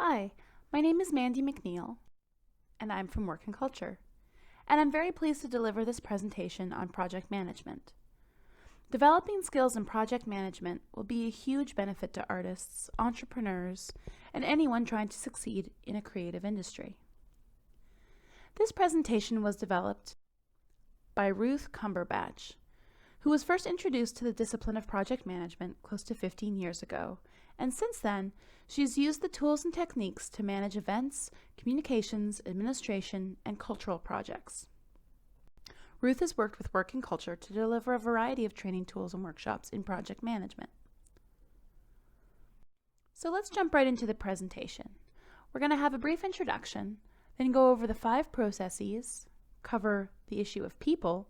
Hi, my name is Mandy McNeil, and I'm from Work and Culture, and I'm very pleased to deliver this presentation on project management. Developing skills in project management will be a huge benefit to artists, entrepreneurs, and anyone trying to succeed in a creative industry. This presentation was developed by Ruth Cumberbatch, who was first introduced to the discipline of project management close to 15 years ago, and since then, she's used the tools and techniques to manage events, communications, administration, and cultural projects. Ruth has worked with Work and Culture to deliver a variety of training tools and workshops in project management. So let's jump right into the presentation. We're going to have a brief introduction, then go over the 5 processes, cover the issue of people,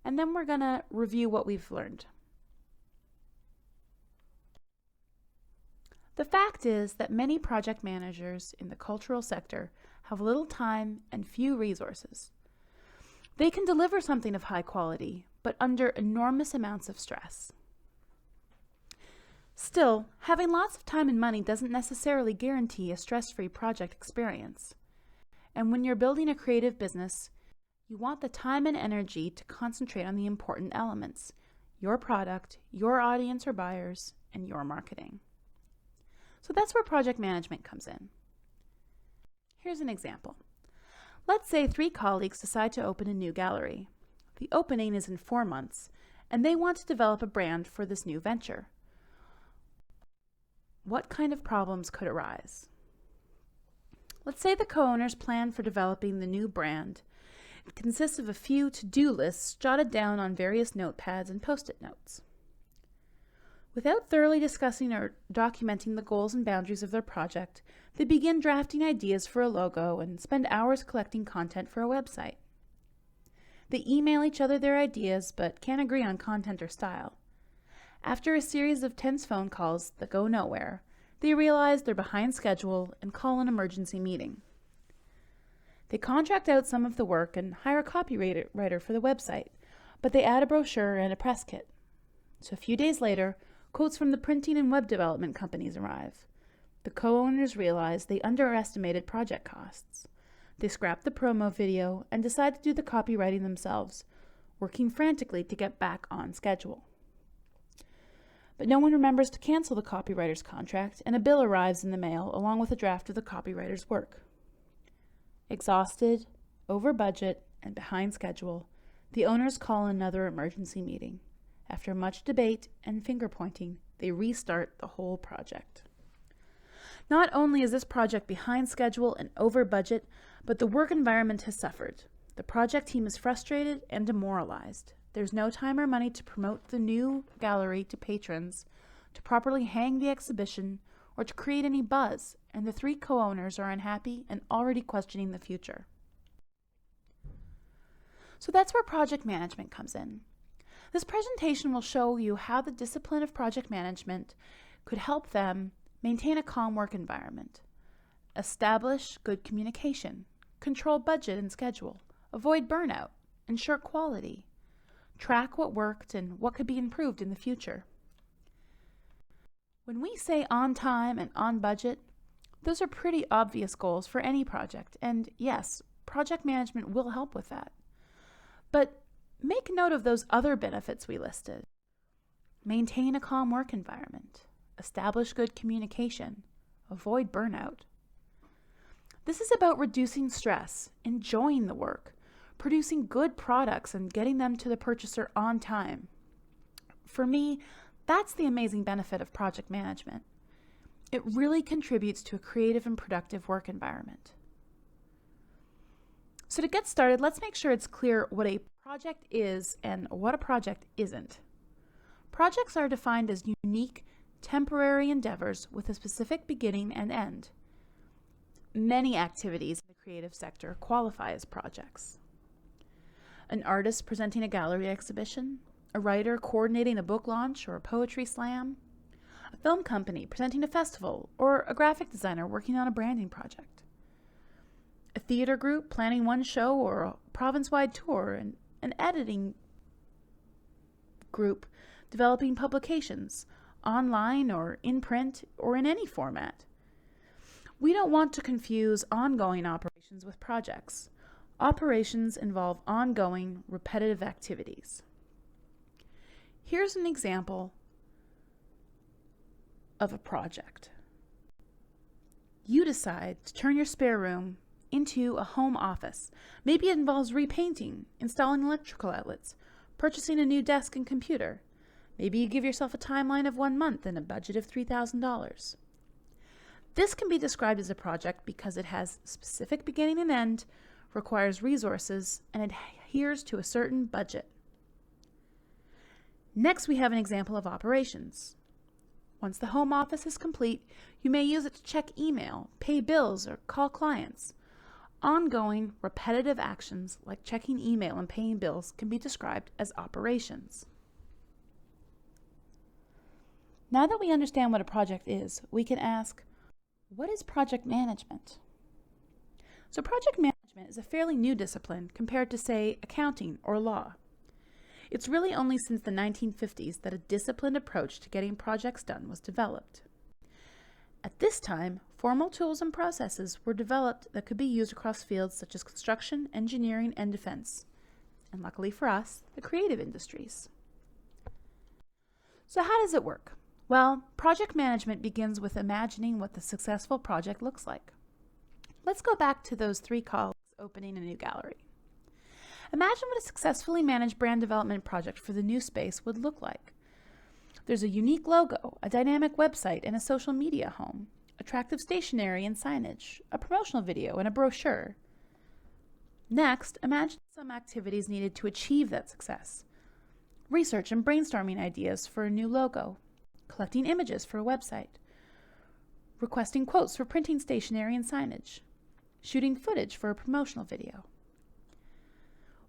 and then we're going to review what we've learned. The fact is that many project managers in the cultural sector have little time and few resources. They can deliver something of high quality, but under enormous amounts of stress. Still, having lots of time and money doesn't necessarily guarantee a stress-free project experience. And when you're building a creative business, you want the time and energy to concentrate on the important elements: your product, your audience or buyers, and your marketing. So that's where project management comes in. Here's an example. Let's say 3 colleagues decide to open a new gallery. The opening is in 4 months, and they want to develop a brand for this new venture. What kind of problems could arise? Let's say the co-owners plan for developing the new brand. It consists of a few to-do lists jotted down on various notepads and post-it notes. Without thoroughly discussing or documenting the goals and boundaries of their project, they begin drafting ideas for a logo and spend hours collecting content for a website. They email each other their ideas but can't agree on content or style. After a series of tense phone calls that go nowhere, they realize they're behind schedule and call an emergency meeting. They contract out some of the work and hire a copywriter for the website, but they add a brochure and a press kit. So a few days later, quotes from the printing and web development companies arrive. The co-owners realize they underestimated project costs. They scrap the promo video and decide to do the copywriting themselves, working frantically to get back on schedule. But no one remembers to cancel the copywriter's contract, and a bill arrives in the mail along with a draft of the copywriter's work. Exhausted, over budget, and behind schedule, the owners call another emergency meeting. After much debate and finger-pointing, they restart the whole project. Not only is this project behind schedule and over budget, but the work environment has suffered. The project team is frustrated and demoralized. There's no time or money to promote the new gallery to patrons, to properly hang the exhibition, or to create any buzz, and the 3 co-owners are unhappy and already questioning the future. So that's where project management comes in. This presentation will show you how the discipline of project management could help them maintain a calm work environment, establish good communication, control budget and schedule, avoid burnout, ensure quality, track what worked and what could be improved in the future. When we say on time and on budget, those are pretty obvious goals for any project, and yes, project management will help with that. But make note of those other benefits we listed. Maintain a calm work environment, establish good communication, avoid burnout. This is about reducing stress, enjoying the work, producing good products and getting them to the purchaser on time. For me, that's the amazing benefit of project management. It really contributes to a creative and productive work environment. So to get started, let's make sure it's clear what a project is and what a project isn't. Projects are defined as unique, temporary endeavors with a specific beginning and end. Many activities in the creative sector qualify as projects. An artist presenting a gallery exhibition, a writer coordinating a book launch or a poetry slam, a film company presenting a festival, or a graphic designer working on a branding project. A theater group planning one show or a province-wide tour, and an editing group developing publications, online or in print or in any format. We don't want to confuse ongoing operations with projects. Operations involve ongoing, repetitive activities. Here's an example of a project. You decide to turn your spare room into a home office. Maybe it involves repainting, installing electrical outlets, purchasing a new desk and computer. Maybe you give yourself a timeline of 1 month and a budget of $3,000. This can be described as a project because it has specific beginning and end, requires resources, and adheres to a certain budget. Next, we have an example of operations. Once the home office is complete, you may use it to check email, pay bills, or call clients. Ongoing, repetitive actions like checking email and paying bills can be described as operations. Now that we understand what a project is, we can ask, what is project management? So project management is a fairly new discipline compared to, say, accounting or law. It's really only since the 1950s that a disciplined approach to getting projects done was developed. At this time, formal tools and processes were developed that could be used across fields such as construction, engineering, and defense, and luckily for us, the creative industries. So how does it work? Well, project management begins with imagining what the successful project looks like. Let's go back to those 3 colleagues opening a new gallery. Imagine what a successfully managed brand development project for the new space would look like. There's a unique logo, a dynamic website and a social media home, attractive stationery and signage, a promotional video and a brochure. Next, imagine some activities needed to achieve that success. Research and brainstorming ideas for a new logo, collecting images for a website, requesting quotes for printing stationery and signage, shooting footage for a promotional video.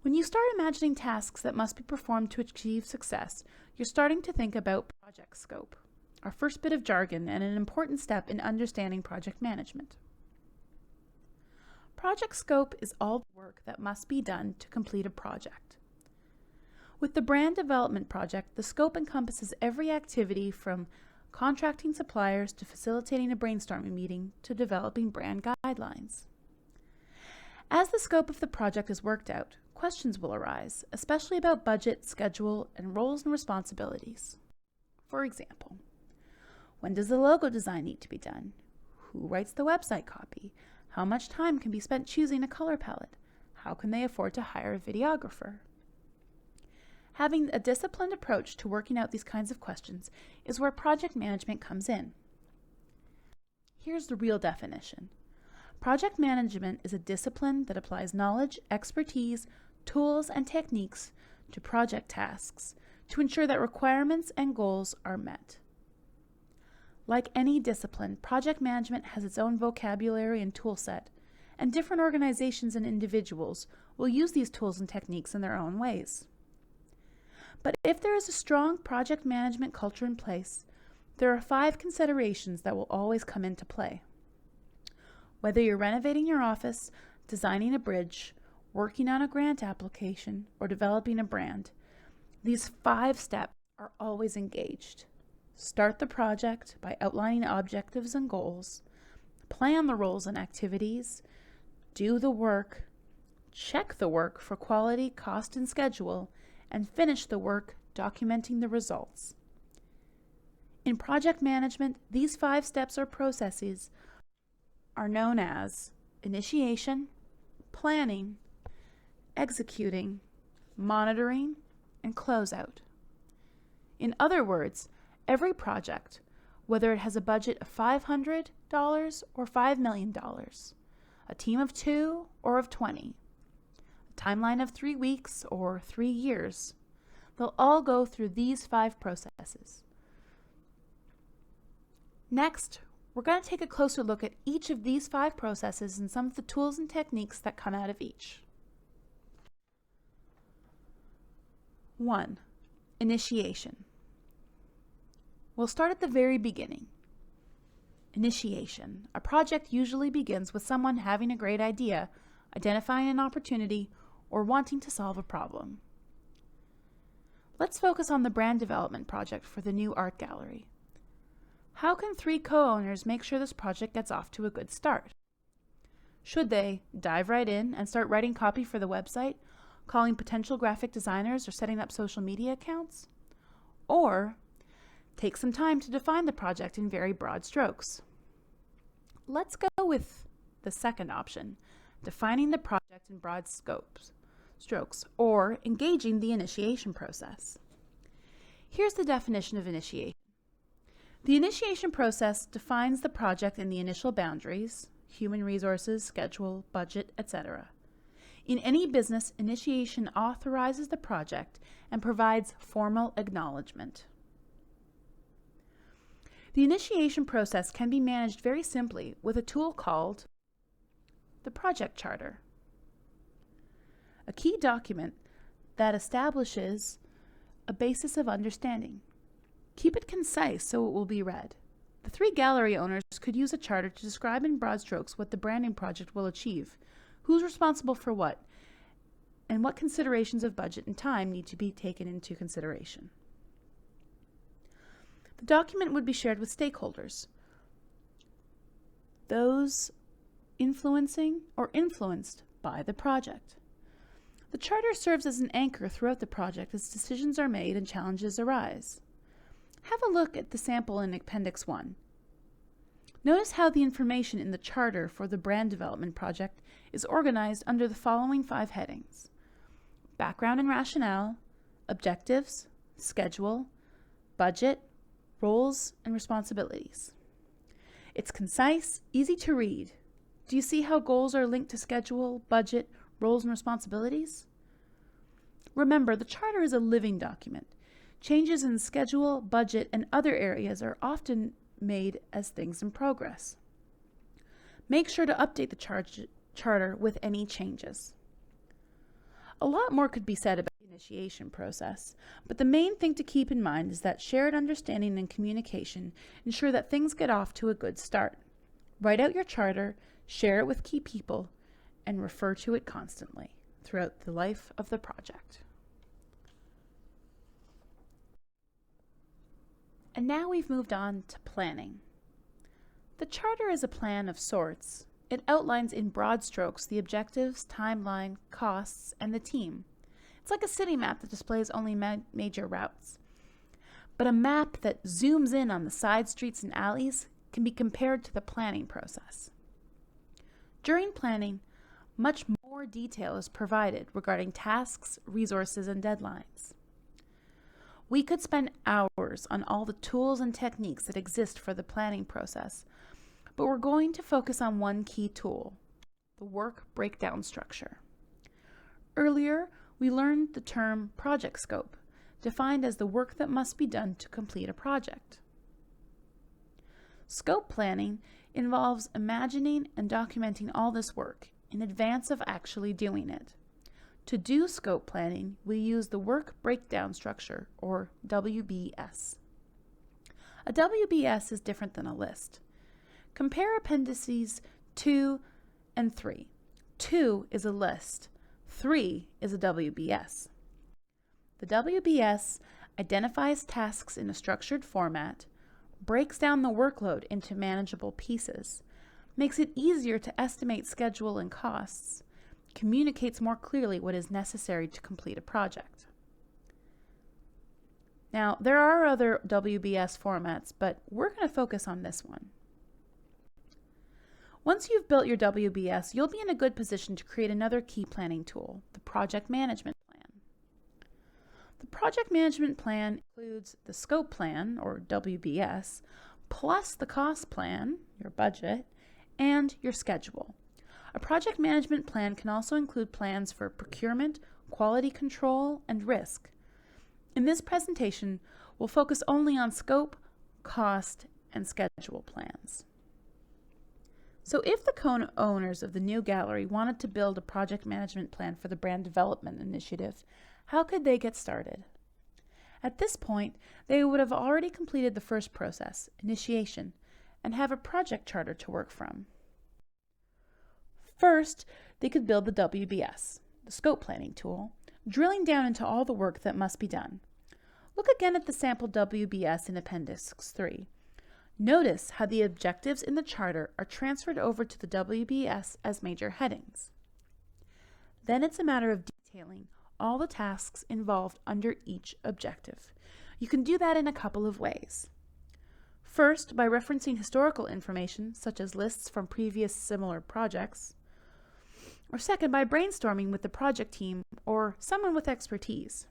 When you start imagining tasks that must be performed to achieve success, you're starting to think about project scope, our first bit of jargon and an important step in understanding project management. Project scope is all the work that must be done to complete a project. With the brand development project, the scope encompasses every activity from contracting suppliers to facilitating a brainstorming meeting to developing brand guidelines. As the scope of the project is worked out, questions will arise, especially about budget, schedule, and roles and responsibilities. For example, when does the logo design need to be done? Who writes the website copy? How much time can be spent choosing a color palette? How can they afford to hire a videographer? Having a disciplined approach to working out these kinds of questions is where project management comes in. Here's the real definition. Project management is a discipline that applies knowledge, expertise, tools, and techniques to project tasks to ensure that requirements and goals are met. Like any discipline, project management has its own vocabulary and tool set, and different organizations and individuals will use these tools and techniques in their own ways. But if there is a strong project management culture in place, there are 5 considerations that will always come into play. Whether you're renovating your office, designing a bridge, working on a grant application, or developing a brand, these 5 steps are always engaged. Start the project by outlining objectives and goals, plan the roles and activities, do the work, check the work for quality, cost, and schedule, and finish the work documenting the results. In project management, these 5 steps or processes are known as initiation, planning, executing, monitoring, and closeout. In other words, every project, whether it has a budget of $500 or $5 million, a team of 2 or of 20, a timeline of 3 weeks or 3 years, they'll all go through these 5 processes. Next, we're going to take a closer look at each of these 5 processes and some of the tools and techniques that come out of each. 1. Initiation. We'll start at the very beginning. Initiation. A project usually begins with someone having a great idea, identifying an opportunity, or wanting to solve a problem. Let's focus on the brand development project for the new art gallery. How can 3 co-owners make sure this project gets off to a good start? Should they dive right in and start writing copy for the website, calling potential graphic designers, or setting up social media accounts? Or take some time to define the project in very broad strokes? Let's go with the second option, defining the project in broad strokes, or engaging the initiation process. Here's the definition of initiation. The initiation process defines the project in the initial boundaries, human resources, schedule, budget, etc. In any business, initiation authorizes the project and provides formal acknowledgement. The initiation process can be managed very simply with a tool called the Project Charter, a key document that establishes a basis of understanding. Keep it concise so it will be read. The 3 gallery owners could use a charter to describe in broad strokes what the branding project will achieve, who's responsible for what, and what considerations of budget and time need to be taken into consideration. The document would be shared with stakeholders, those influencing or influenced by the project. The charter serves as an anchor throughout the project as decisions are made and challenges arise. Have a look at the sample in Appendix 1. Notice how the information in the charter for the brand development project is organized under the following 5 headings: background and rationale, objectives, schedule, budget, roles and responsibilities. It's concise, easy to read. Do you see how goals are linked to schedule, budget, roles and responsibilities? Remember, the charter is a living document. Changes in schedule, budget, and other areas are often made as things in progress. Make sure to update the charter with any changes. A lot more could be said about the initiation process, but the main thing to keep in mind is that shared understanding and communication ensure that things get off to a good start. Write out your charter, share it with key people, and refer to it constantly throughout the life of the project. And now we've moved on to planning. The charter is a plan of sorts. It outlines in broad strokes the objectives, timeline, costs, and the team. It's like a city map that displays only major routes. But a map that zooms in on the side streets and alleys can be compared to the planning process. During planning, much more detail is provided regarding tasks, resources, and deadlines. We could spend hours on all the tools and techniques that exist for the planning process, but we're going to focus on one key tool, the work breakdown structure. Earlier, we learned the term project scope, defined as the work that must be done to complete a project. Scope planning involves imagining and documenting all this work in advance of actually doing it. To do scope planning, we use the work breakdown structure, or WBS. A WBS is different than a list. Compare appendices 2 and 3. 2 is a list. 3 is a WBS. The WBS identifies tasks in a structured format, breaks down the workload into manageable pieces, makes it easier to estimate schedule and costs, communicates more clearly what is necessary to complete a project. Now, there are other WBS formats, but we're going to focus on this one. Once you've built your WBS, you'll be in a good position to create another key planning tool, the Project Management Plan. The Project Management Plan includes the Scope Plan, or WBS, plus the Cost Plan, your budget, and your schedule. A project management plan can also include plans for procurement, quality control, and risk. In this presentation, we'll focus only on scope, cost, and schedule plans. So if the co-owners of the new gallery wanted to build a project management plan for the brand development initiative, how could they get started? At this point, they would have already completed the first process, initiation, and have a project charter to work from. First, they could build the WBS, the scope planning tool, drilling down into all the work that must be done. Look again at the sample WBS in Appendix 3. Notice how the objectives in the charter are transferred over to the WBS as major headings. Then it's a matter of detailing all the tasks involved under each objective. You can do that in a couple of ways. First, by referencing historical information, such as lists from previous similar projects. Or second, by brainstorming with the project team or someone with expertise.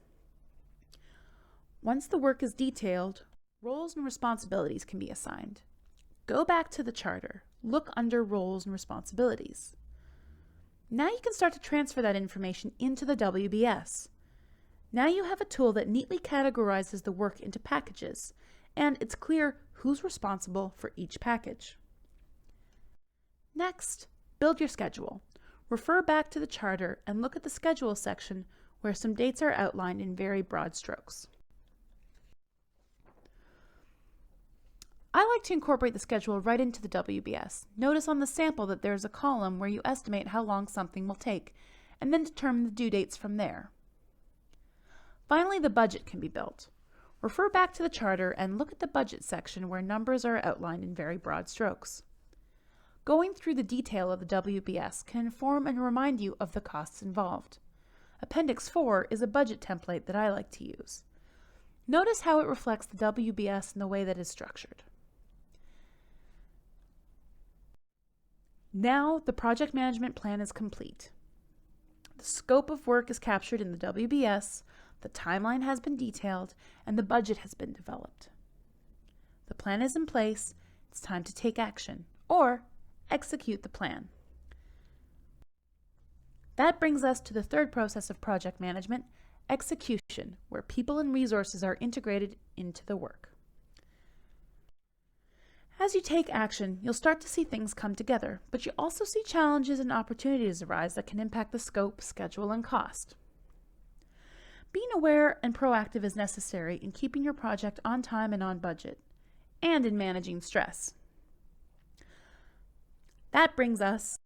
Once the work is detailed, roles and responsibilities can be assigned. Go back to the charter, look under roles and responsibilities. Now you can start to transfer that information into the WBS. Now you have a tool that neatly categorizes the work into packages, and it's clear who's responsible for each package. Next, build your schedule. Refer back to the charter and look at the schedule section where some dates are outlined in very broad strokes. I like to incorporate the schedule right into the WBS. Notice on the sample that there's a column where you estimate how long something will take, and then determine the due dates from there. Finally, the budget can be built. Refer back to the charter and look at the budget section where numbers are outlined in very broad strokes. Going through the detail of the WBS can inform and remind you of the costs involved. Appendix 4 is a budget template that I like to use. Notice how it reflects the WBS in the way that it's structured. Now the project management plan is complete. The scope of work is captured in the WBS, the timeline has been detailed, and the budget has been developed. The plan is in place, it's time to take action, or execute the plan. That brings us to the third process of project management, execution, where people and resources are integrated into the work. As you take action, you'll start to see things come together, but you also see challenges and opportunities arise that can impact the scope, schedule, and cost. Being aware and proactive is necessary in keeping your project on time and on budget, and in managing stress. That brings us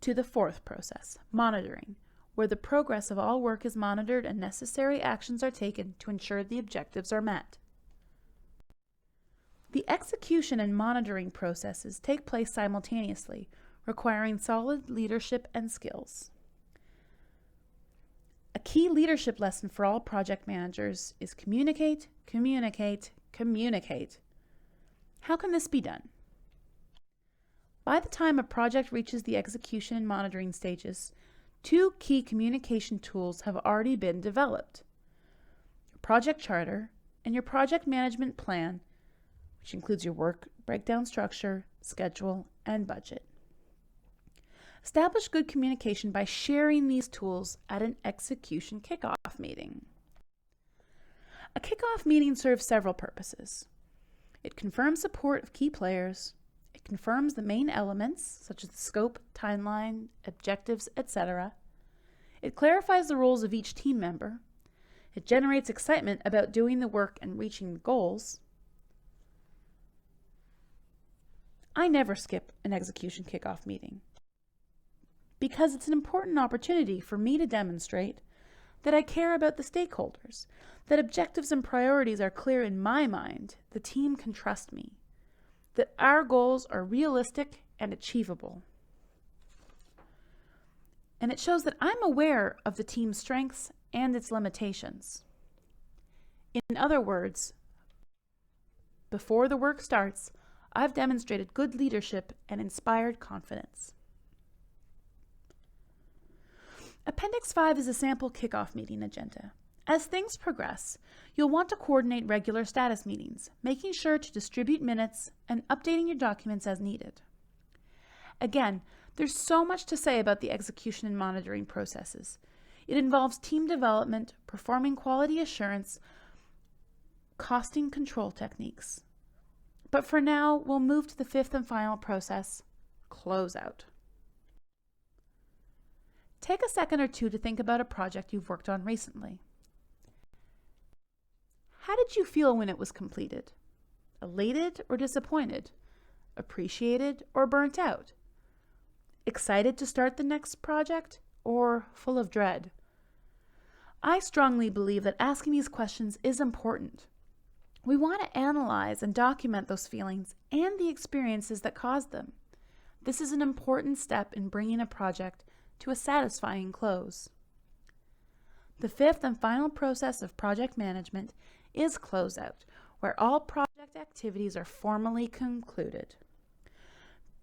to the fourth process, monitoring, where the progress of all work is monitored and necessary actions are taken to ensure the objectives are met. The execution and monitoring processes take place simultaneously, requiring solid leadership and skills. A key leadership lesson for all project managers is communicate, communicate, communicate. How can this be done? By the time a project reaches the execution and monitoring stages, two key communication tools have already been developed: your project charter and your project management plan, which includes your work breakdown structure, schedule, and budget. Establish good communication by sharing these tools at an execution kickoff meeting. A kickoff meeting serves several purposes. It confirms support of key players. It confirms the main elements, such as the scope, timeline, objectives, etc. It clarifies the roles of each team member. It generates excitement about doing the work and reaching the goals. I never skip an execution kickoff meeting because it's an important opportunity for me to demonstrate that I care about the stakeholders, that objectives and priorities are clear in my mind, the team can trust me, that our goals are realistic and achievable. And it shows that I'm aware of the team's strengths and its limitations. In other words, before the work starts, I've demonstrated good leadership and inspired confidence. Appendix 5 is a sample kickoff meeting agenda. As things progress, you'll want to coordinate regular status meetings, making sure to distribute minutes and updating your documents as needed. Again, there's so much to say about the execution and monitoring processes. It involves team development, performing quality assurance, costing control techniques. But for now, we'll move to the fifth and final process, closeout. Take a second or two to think about a project you've worked on recently. How did you feel when it was completed? Elated or disappointed? Appreciated or burnt out? Excited to start the next project or full of dread? I strongly believe that asking these questions is important. We want to analyze and document those feelings and the experiences that caused them. This is an important step in bringing a project to a satisfying close. The fifth and final process of project management is closeout, where all project activities are formally concluded.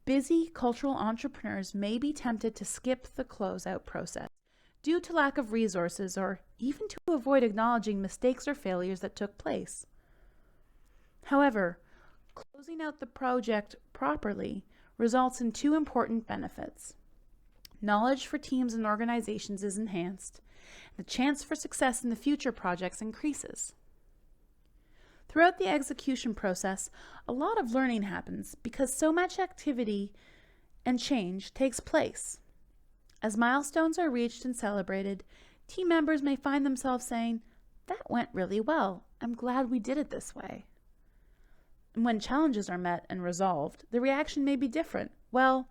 Busy cultural entrepreneurs may be tempted to skip the closeout process due to lack of resources or even to avoid acknowledging mistakes or failures that took place. However, closing out the project properly results in two important benefits. Knowledge for teams and organizations is enhanced, and the chance for success in the future projects increases. Throughout the execution process, a lot of learning happens because so much activity and change takes place. As milestones are reached and celebrated, team members may find themselves saying, "That went really well. I'm glad we did it this way." And when challenges are met and resolved, the reaction may be different. "Well,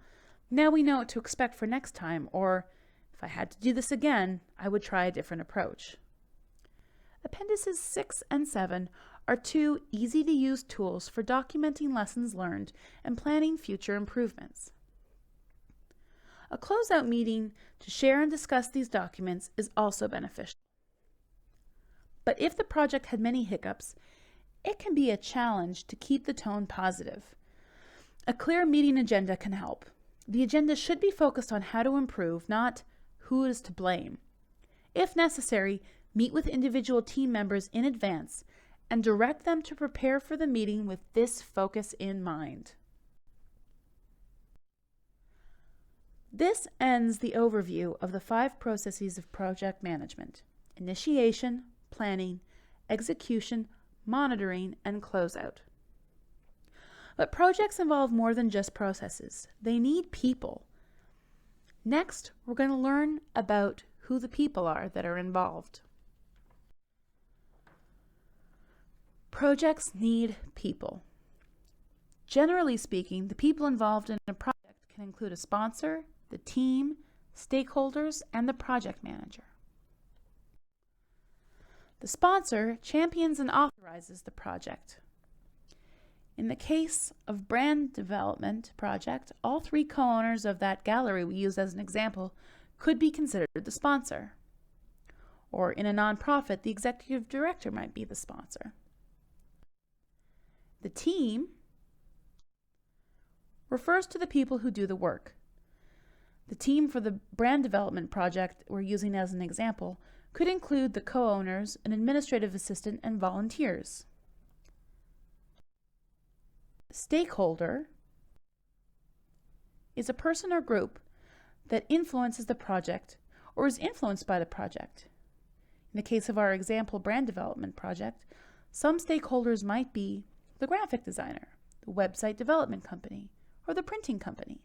now we know what to expect for next time," or "If I had to do this again, I would try a different approach." Appendices 6 and 7 are two easy-to-use tools for documenting lessons learned and planning future improvements. A closeout meeting to share and discuss these documents is also beneficial. But if the project had many hiccups, it can be a challenge to keep the tone positive. A clear meeting agenda can help. The agenda should be focused on how to improve, not who is to blame. If necessary, meet with individual team members in advance and direct them to prepare for the meeting with this focus in mind. This ends the overview of the 5 processes of project management: initiation, planning, execution, monitoring, and closeout. But projects involve more than just processes. They need people. Next, we're going to learn about who the people are that are involved. Projects need people. Generally speaking, the people involved in a project can include a sponsor, the team, stakeholders, and the project manager. The sponsor champions and authorizes the project. In the case of brand development project, all 3 co-owners of that gallery we use as an example could be considered the sponsor. Or in a nonprofit, the executive director might be the sponsor. The team refers to the people who do the work. The team for the brand development project we're using as an example could include the co-owners, an administrative assistant, and volunteers. Stakeholder is a person or group that influences the project or is influenced by the project. In the case of our example brand development project, some stakeholders might be the graphic designer, the website development company, or the printing company.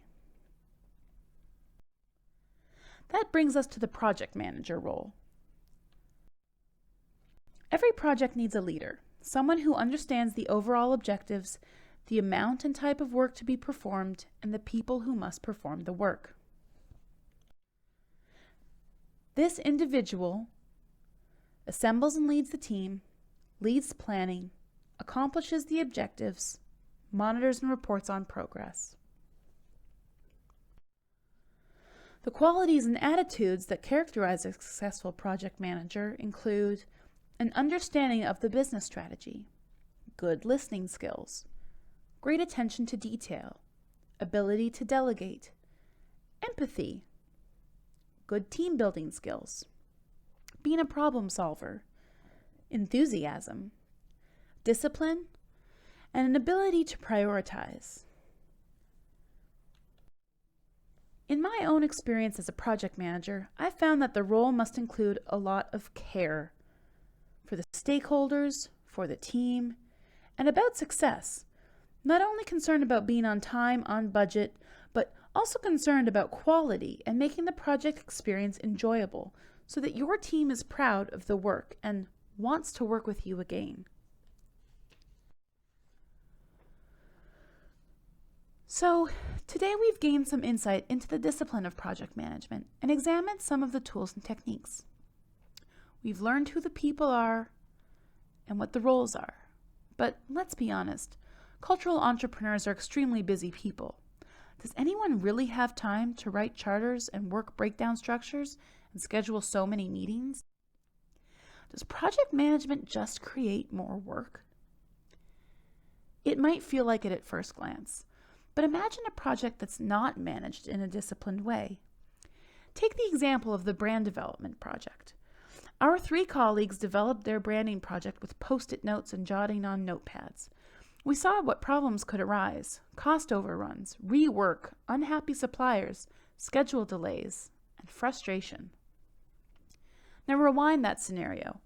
That brings us to the project manager role. Every project needs a leader, someone who understands the overall objectives, the amount and type of work to be performed, and the people who must perform the work. This individual assembles and leads the team, leads planning, accomplishes the objectives, monitors and reports on progress. The qualities and attitudes that characterize a successful project manager include an understanding of the business strategy, good listening skills, great attention to detail, ability to delegate, empathy, good team building skills, being a problem solver, enthusiasm, discipline, and an ability to prioritize. In my own experience as a project manager, I found that the role must include a lot of care for the stakeholders, for the team, and about success. Not only concerned about being on time, on budget, but also concerned about quality and making the project experience enjoyable so that your team is proud of the work and wants to work with you again. So, today we've gained some insight into the discipline of project management and examined some of the tools and techniques. We've learned who the people are and what the roles are. But let's be honest, cultural entrepreneurs are extremely busy people. Does anyone really have time to write charters and work breakdown structures and schedule so many meetings? Does project management just create more work? It might feel like it at first glance, but imagine a project that's not managed in a disciplined way. Take the example of the brand development project. Our 3 colleagues developed their branding project with post-it notes and jotting on notepads. We saw what problems could arise: cost overruns, rework, unhappy suppliers, schedule delays, and frustration. Now rewind that scenario.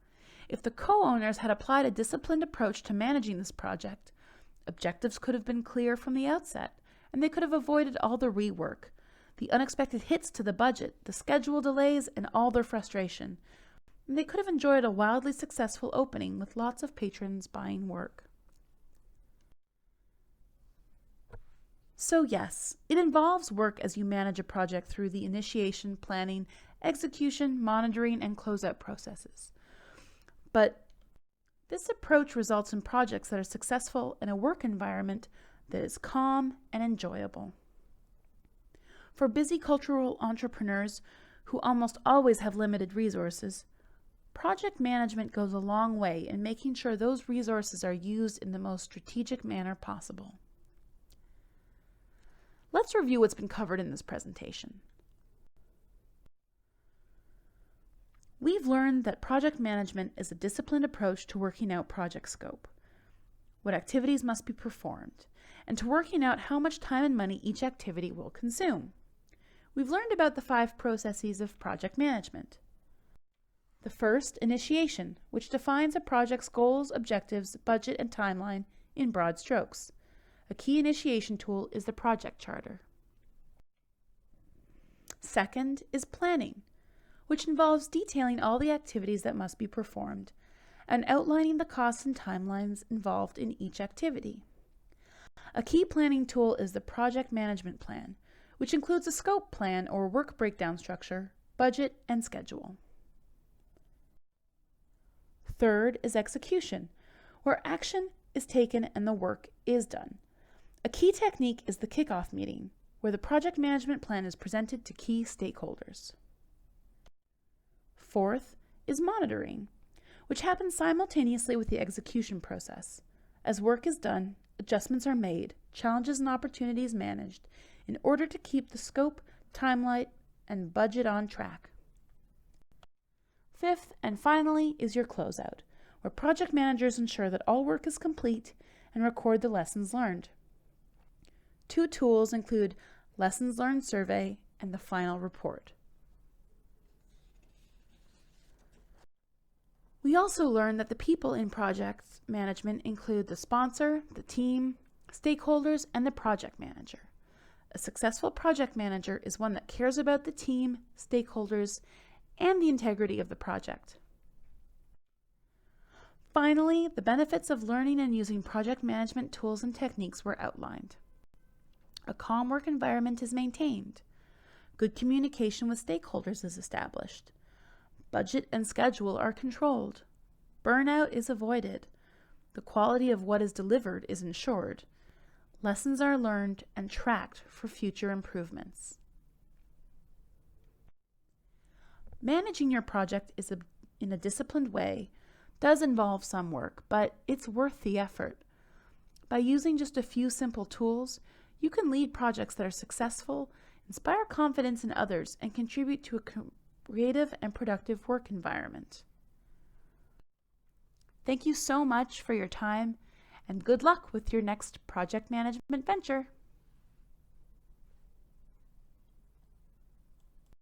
If the co-owners had applied a disciplined approach to managing this project, objectives could have been clear from the outset, and they could have avoided all the rework, the unexpected hits to the budget, the schedule delays, and all their frustration. And they could have enjoyed a wildly successful opening with lots of patrons buying work. So yes, it involves work as you manage a project through the initiation, planning, execution, monitoring, and closeout processes. But this approach results in projects that are successful in a work environment that is calm and enjoyable. For busy cultural entrepreneurs who almost always have limited resources, project management goes a long way in making sure those resources are used in the most strategic manner possible. Let's review what's been covered in this presentation. We've learned that project management is a disciplined approach to working out project scope, what activities must be performed, and to working out how much time and money each activity will consume. We've learned about the 5 processes of project management. The first, initiation, which defines a project's goals, objectives, budget, and timeline in broad strokes. A key initiation tool is the project charter. Second is planning, which involves detailing all the activities that must be performed and outlining the costs and timelines involved in each activity. A key planning tool is the project management plan, which includes a scope plan or work breakdown structure, budget, and schedule. Third is execution, where action is taken and the work is done. A key technique is the kickoff meeting, where the project management plan is presented to key stakeholders. Fourth is monitoring, which happens simultaneously with the execution process. As work is done, adjustments are made, challenges and opportunities managed in order to keep the scope, timeline, and budget on track. Fifth and finally is your closeout, where project managers ensure that all work is complete and record the lessons learned. 2 tools include Lessons Learned Survey and the Final Report. We also learned that the people in project management include the sponsor, the team, stakeholders, and the project manager. A successful project manager is one that cares about the team, stakeholders, and the integrity of the project. Finally, the benefits of learning and using project management tools and techniques were outlined. A calm work environment is maintained. Good communication with stakeholders is established. Budget and schedule are controlled. Burnout is avoided. The quality of what is delivered is ensured. Lessons are learned and tracked for future improvements. Managing your project in a disciplined way does involve some work, but it's worth the effort. By using just a few simple tools, you can lead projects that are successful, inspire confidence in others, and contribute to a creative and productive work environment. Thank you so much for your time, and good luck with your next project management venture.